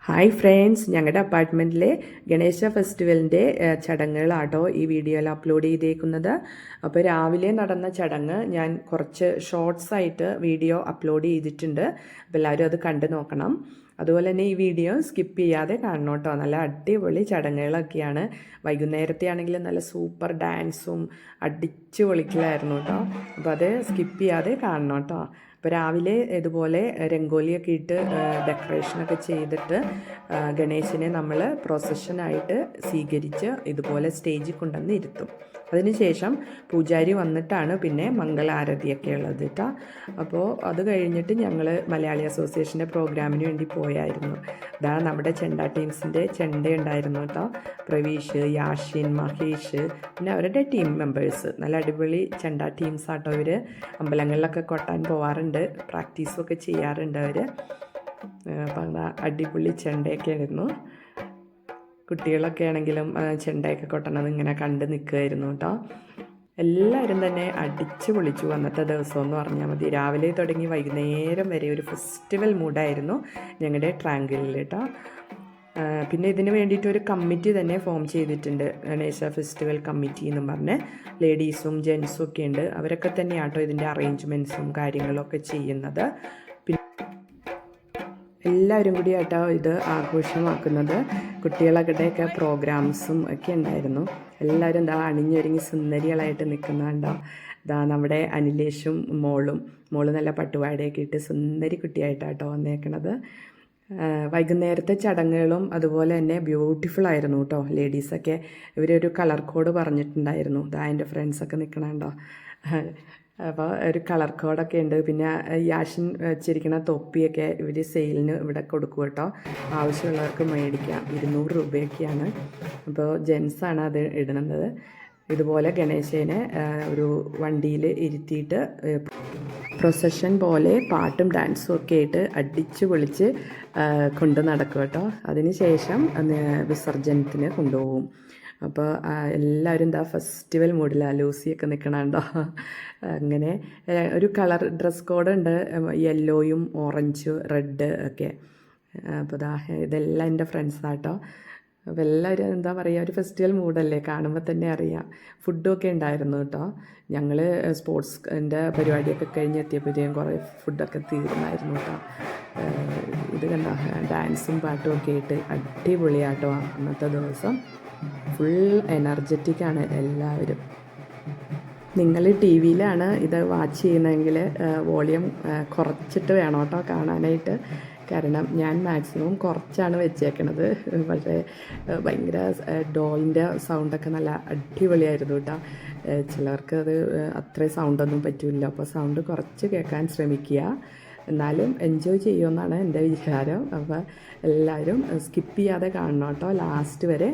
Hi friends, ഞങ്ങളുടെ അപ്പാർട്ട്മെൻറ്റിലെ ഗണേശ ഫെസ്റ്റിവലിൻ്റെ ചടങ്ങുകളാട്ടോ ഈ വീഡിയോയിൽ അപ്ലോഡ് ചെയ്തേക്കുന്നത്. അപ്പോൾ രാവിലെ നടന്ന ചടങ്ങ് ഞാൻ കുറച്ച് ഷോർട്സ് ആയിട്ട് വീഡിയോ അപ്ലോഡ് ചെയ്തിട്ടുണ്ട്. അപ്പോൾ എല്ലാവരും അത് കണ്ടു നോക്കണം. അതുപോലെ തന്നെ ഈ വീഡിയോ സ്കിപ്പ് ചെയ്യാതെ കാണണം കേട്ടോ. നല്ല അടിപൊളി ചടങ്ങുകളൊക്കെയാണ്. വൈകുന്നേരത്തെ ആണെങ്കിലും നല്ല സൂപ്പർ ഡാൻസും അടിച്ചു പൊളിക്കലായിരുന്നു കേട്ടോ. അപ്പോൾ അത് സ്കിപ്പ് ചെയ്യാതെ കാണണം കേട്ടോ. അപ്പോൾ രാവിലെ ഇതുപോലെ രംഗോലിയൊക്കെ ഇട്ട് ഡെക്കറേഷനൊക്കെ ചെയ്തിട്ട് ഗണേശനെ നമ്മൾ പ്രൊസഷനായിട്ട് സ്വീകരിച്ച് ഇതുപോലെ സ്റ്റേജിൽ കൊണ്ടുവന്ന് ഇരുത്തും. അതിനുശേഷം പൂജാരി വന്നിട്ടാണ് പിന്നെ മംഗളാരതിയൊക്കെ ഉള്ളത് കേട്ടോ. അപ്പോൾ അത് കഴിഞ്ഞിട്ട് ഞങ്ങൾ മലയാളി അസോസിയേഷൻ്റെ പ്രോഗ്രാമിന് വേണ്ടി പോയായിരുന്നു. ഇതാ നമ്മുടെ ചെണ്ട ടീംസിൻ്റെ ചെണ്ട ഉണ്ടായിരുന്നു കേട്ടോ. പ്രവീഷ്, യാഷിൻ, മഹേഷ്, പിന്നെ അവരുടെ ടീം മെമ്പേഴ്സ്. നല്ല അടിപൊളി ചെണ്ട ടീംസ് ആട്ടോ. ഇവർ അമ്പലങ്ങളിലൊക്കെ കൊട്ടാൻ പോവാറുണ്ട്, പ്രാക്ടീസും ഒക്കെ ചെയ്യാറുണ്ട് അവർ. അപ്പം അടിപൊളി ചെണ്ടയൊക്കെ ആയിരുന്നു. കുട്ടികളൊക്കെ ആണെങ്കിലും ചെണ്ടയൊക്കെ കൊട്ടണത് ഇങ്ങനെ കണ്ട് നിൽക്കുമായിരുന്നു കേട്ടോ. എല്ലാവരും തന്നെ അടിച്ചു പൊളിച്ചു അന്നത്തെ ദിവസം എന്ന് പറഞ്ഞാൽ മതി. രാവിലെ തുടങ്ങി വൈകുന്നേരം വരെ ഒരു ഫെസ്റ്റിവൽ മൂഡായിരുന്നു ഞങ്ങളുടെ ട്രാങ്കിളിൽ കേട്ടോ. പിന്നെ ഇതിന് വേണ്ടിയിട്ട് ഒരു കമ്മിറ്റി തന്നെ ഫോം ചെയ്തിട്ടുണ്ട്, ഗണേശ ഫെസ്റ്റിവൽ കമ്മിറ്റി എന്നും പറഞ്ഞ്. ലേഡീസും ജെൻസും ഒക്കെ ഉണ്ട്. അവരൊക്കെ തന്നെയാട്ടോ ഇതിൻ്റെ അറേഞ്ച്മെൻറ്റ്സും കാര്യങ്ങളൊക്കെ ചെയ്യുന്നത്. എല്ലാവരും കൂടി ആയിട്ടോ ഇത് ആഘോഷമാക്കുന്നത്. കുട്ടികളുടെയൊക്കെ പ്രോഗ്രാംസും ഒക്കെ ഉണ്ടായിരുന്നു. എല്ലാവരും എന്താ അണിഞ്ഞൊരുങ്ങി സുന്ദരികളായിട്ട് നിൽക്കുന്നുണ്ടോ. ഇതാ നമ്മുടെ അനിലേഷും മോള് നല്ല പട്ടുപാടയൊക്കെ ഇട്ട് സുന്ദരി കുട്ടിയായിട്ടാട്ടോ വന്നേക്കണത്. വൈകുന്നേരത്തെ ചടങ്ങുകളും അതുപോലെ തന്നെ ബ്യൂട്ടിഫുൾ ആയിരുന്നു കേട്ടോ. ലേഡീസൊക്കെ ഇവരൊരു കളർ കോഡ് പറഞ്ഞിട്ടുണ്ടായിരുന്നു. ഇതാ എൻ്റെ ഫ്രണ്ട്സൊക്കെ നിൽക്കണുണ്ടോ. അപ്പോൾ ഒരു കളർ കോഡൊക്കെ ഉണ്ട്. പിന്നെ യാഷിൻ വെച്ചിരിക്കുന്ന തൊപ്പിയൊക്കെ ഇവർ സെയിലിന് ഇവിടെ കൊടുക്കും കേട്ടോ. ആവശ്യമുള്ളവർക്ക് മേടിക്കാം. 200 രൂപയൊക്കെയാണ്. അപ്പോൾ ജെൻസാണ് അത് ഇടുന്നത്. ഇതുപോലെ ഗണേശനെ ഒരു വണ്ടിയിൽ ഇരുത്തിയിട്ട് പ്രൊസഷൻ പോലെ പാട്ടും ഡാൻസും ഒക്കെ ആയിട്ട് അടിച്ചു പൊളിച്ച് കൊണ്ട് നടക്കും കേട്ടോ. അതിന് ശേഷം വിസർജനത്തിന് കൊണ്ടുപോകും. അപ്പോൾ എല്ലാവരും എന്താ ഫെസ്റ്റിവൽ മൂഡിലാണ്. ലൂസിയൊക്കെ നിൽക്കണുണ്ടോ. അങ്ങനെ ഒരു കളർ ഡ്രസ് കോഡ് ഉണ്ട്, യെല്ലോയും ഓറഞ്ച് റെഡ് ഒക്കെ. അപ്പോൾ ഇതെല്ലാം എൻ്റെ ഫ്രണ്ട്സാട്ടോ. അപ്പോൾ എല്ലാവരും എന്താ പറയുക, ഒരു ഫെസ്റ്റിവൽ മൂഡല്ലേ, കാണുമ്പോൾ തന്നെ അറിയാം. ഫുഡൊക്കെ ഉണ്ടായിരുന്നു കേട്ടോ. ഞങ്ങൾ സ്പോർട്സിൻ്റെ പരിപാടിയൊക്കെ കഴിഞ്ഞ് എത്തിയപ്പോഴത്തേക്കും കുറേ ഫുഡൊക്കെ തീർന്നായിരുന്നു കേട്ടോ. ഇത് കണ്ടോ, ഡാൻസും പാട്ടും ഒക്കെ ആയിട്ട് അടിപൊളിയാട്ടോ അന്നത്തെ ദിവസം. ഫുൾ എനർജറ്റിക്കാണ് എല്ലാവരും. നിങ്ങൾ ടി വിയിലാണ് ഇത് വാച്ച് ചെയ്യുന്നതെങ്കിൽ വോളിയം കുറച്ചിട്ട് വേണം കേട്ടോ കാണാനായിട്ട്. കാരണം ഞാൻ മാക്സിമം കുറച്ചാണ് വെച്ചേക്കണത്. പക്ഷേ ഭയങ്കര ഡോളിൻ്റെ സൗണ്ടൊക്കെ നല്ല അടിപൊളിയായിരുന്നു കേട്ടോ. ചിലർക്ക് അത് അത്രയും സൗണ്ടൊന്നും പറ്റില്ല. അപ്പോൾ സൗണ്ട് കുറച്ച് കേൾക്കാൻ ശ്രമിക്കുക, എന്നാലും എൻജോയ് ചെയ്യുമെന്നാണ് എൻ്റെ വിചാരം. അപ്പോൾ എല്ലാവരും സ്കിപ്പ് ചെയ്യാതെ കാണണം കേട്ടോ ലാസ്റ്റ് വരെ.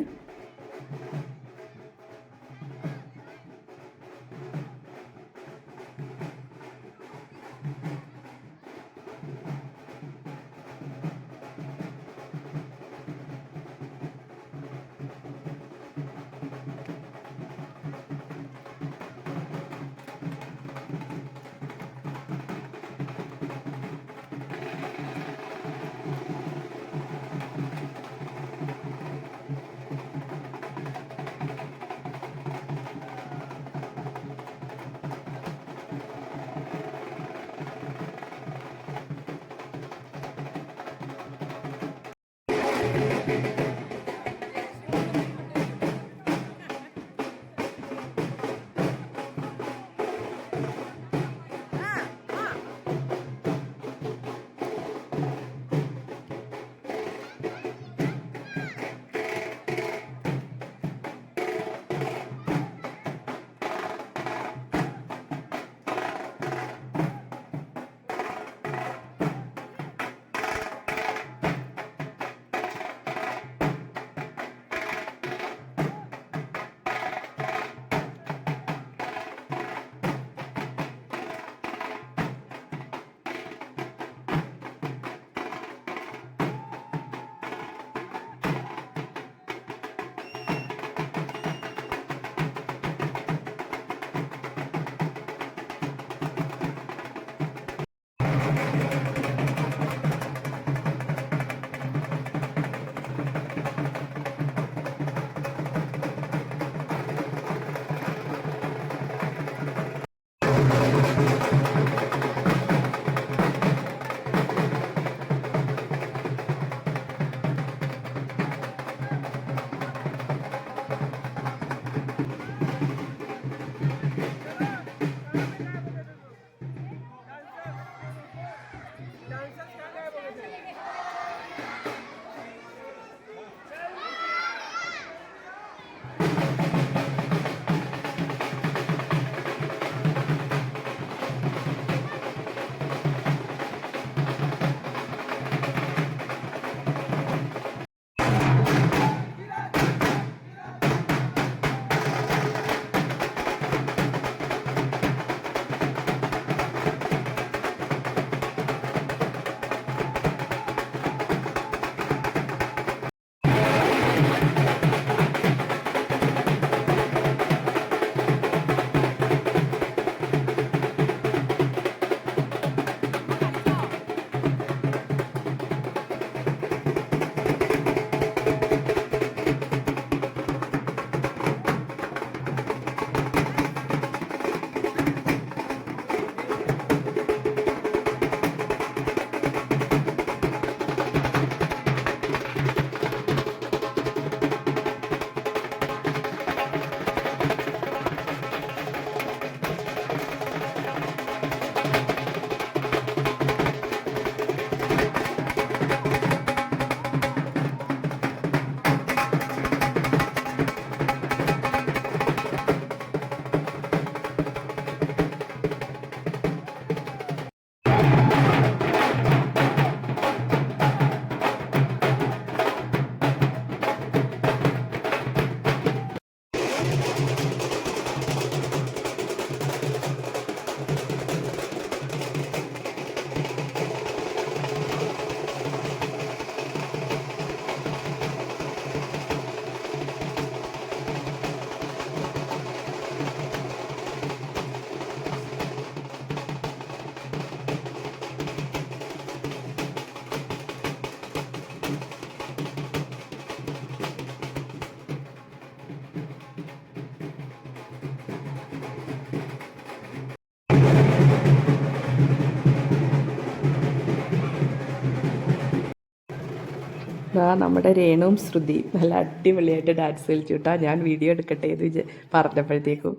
നമ്മുടെ രേണുവും ശ്രുതി നല്ല അടിപൊളിയായിട്ട് ഡാൻസ് കളിച്ചു കേട്ടോ. ഞാൻ വീഡിയോ എടുക്കട്ടെ എന്ന് പറഞ്ഞപ്പോഴത്തേക്കും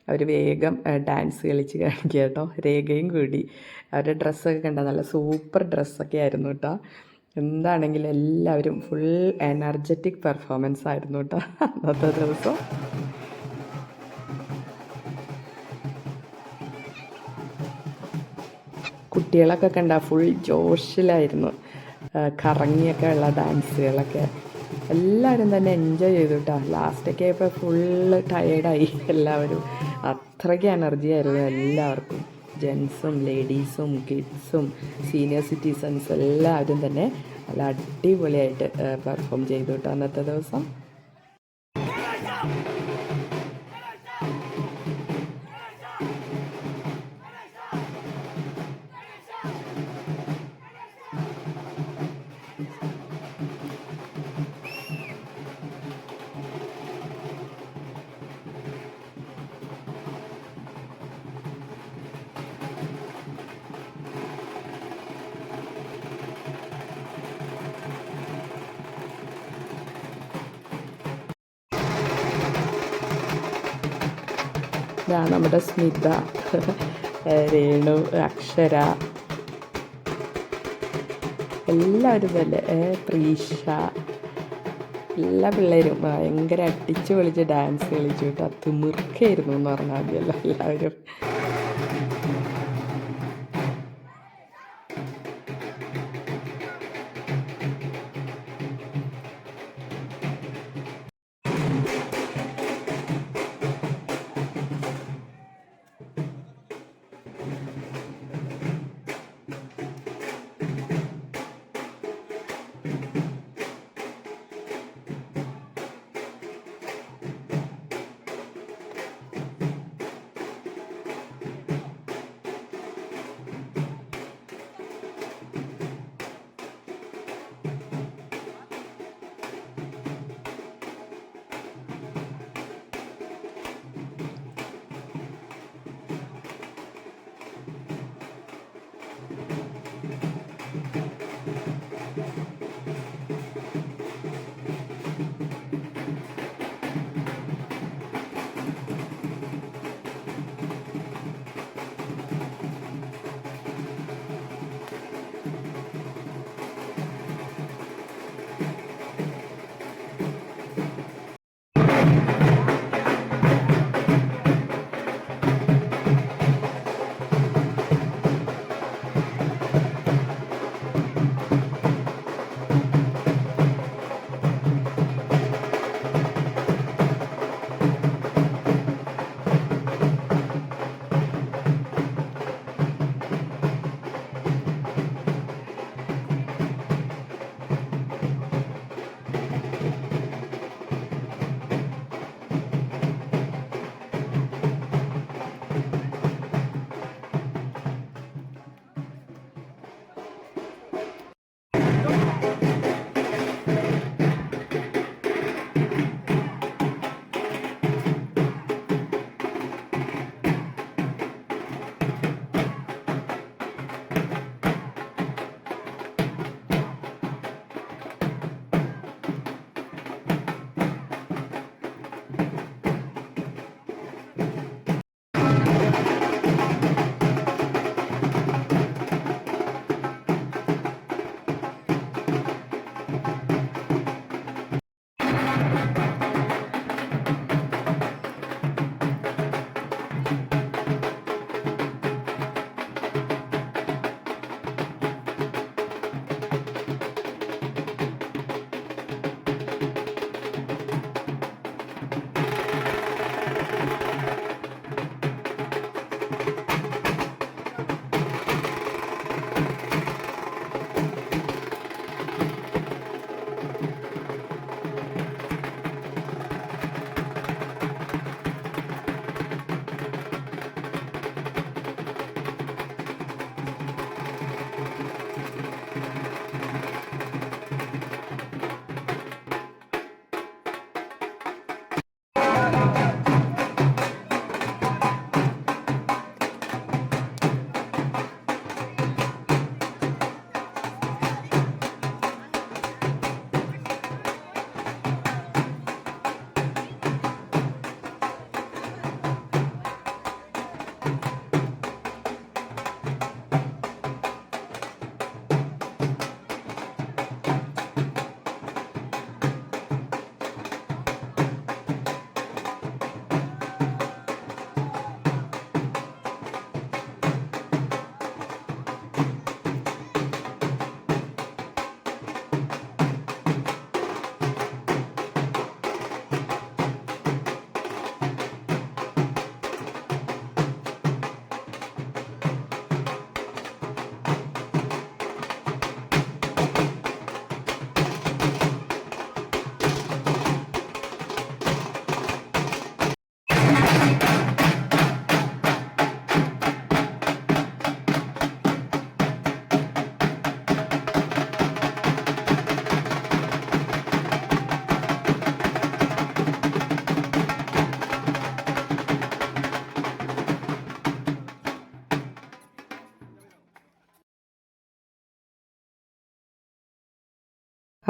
അവർ വേഗം ഡാൻസ് കളിച്ച് കാണിക്കുക കേട്ടോ. രേഖയും കൂടി അവരുടെ ഡ്രസ്സൊക്കെ കണ്ട നല്ല സൂപ്പർ ഡ്രസ്സൊക്കെ ആയിരുന്നു കേട്ടോ. എന്താണെങ്കിലും എല്ലാവരും ഫുൾ എനർജറ്റിക് പെർഫോമൻസ് ആയിരുന്നു കേട്ടോ അന്നത്തെ ദിവസം. കുട്ടികളൊക്കെ കണ്ട ഫുൾ ജോഷിലായിരുന്നു, കറങ്ങിയൊക്കെ ഉള്ള ഡാൻസുകളൊക്കെ എല്ലാവരും തന്നെ എൻജോയ് ചെയ്തു കേട്ടോ. ലാസ്റ്റൊക്കെ ആയപ്പോൾ ഫുള്ള് ടയേർഡായി എല്ലാവരും. അത്രയ്ക്ക് എനർജി ആയിരുന്നു എല്ലാവർക്കും, ജെൻസും ലേഡീസും കിഡ്സും സീനിയർ സിറ്റിസൺസ് എല്ലാവരും തന്നെ നല്ല അടിപൊളിയായിട്ട് പെർഫോം ചെയ്തു കേട്ടോ അന്നത്തെ ദിവസം. ഇതാണ് നമ്മുടെ സ്മിത, രേണു, അക്ഷര, എല്ലാവരും തന്നെ, പ്രീഷ, എല്ലാ പിള്ളേരും ഭയങ്കര അടിച്ചു പൊളിച്ച് ഡാൻസ് കളിച്ചു കേട്ടോ. തിമിർക്കായിരുന്നു എന്ന് പറഞ്ഞാൽ മതിയല്ലോ എല്ലാവരും.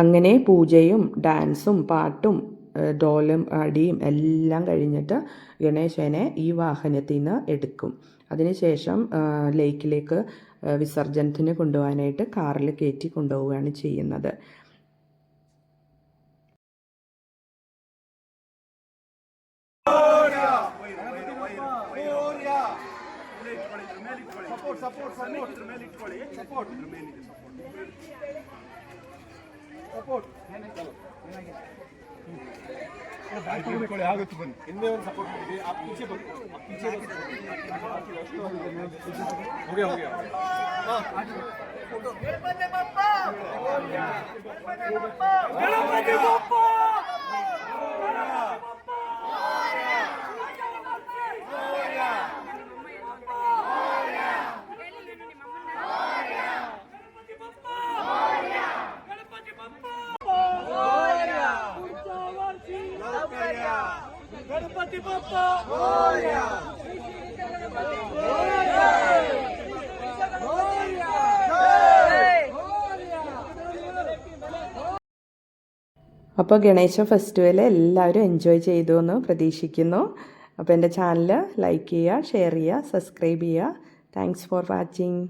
അങ്ങനെ പൂജയും ഡാൻസും പാട്ടും ഡോലും അടിയും എല്ലാം കഴിഞ്ഞിട്ട് ഗണേശനെ ഈ വാഹനത്തിൽ നിന്ന് എടുക്കും. അതിനുശേഷം ലേക്കിലേക്ക് വിസർജനത്തിന് കൊണ്ടുപോകാനായിട്ട് കാറിൽ കയറ്റി കൊണ്ടുപോവുകയാണ് ചെയ്യുന്നത്. आगे तो बन इनमें और सपोर्ट कीजिए आप पीछे हो गया गणपति बप्पा അപ്പോൾ ഗണേശ ഫെസ്റ്റിവൽ എല്ലാവരും എൻജോയ് ചെയ്തു എന്ന് പ്രതീക്ഷിക്കുന്നു. അപ്പോൾ എൻ്റെ ചാനൽ ലൈക്ക് ചെയ്യുക, ഷെയർ ചെയ്യുക, സബ്സ്ക്രൈബ് ചെയ്യുക. Thanks for watching.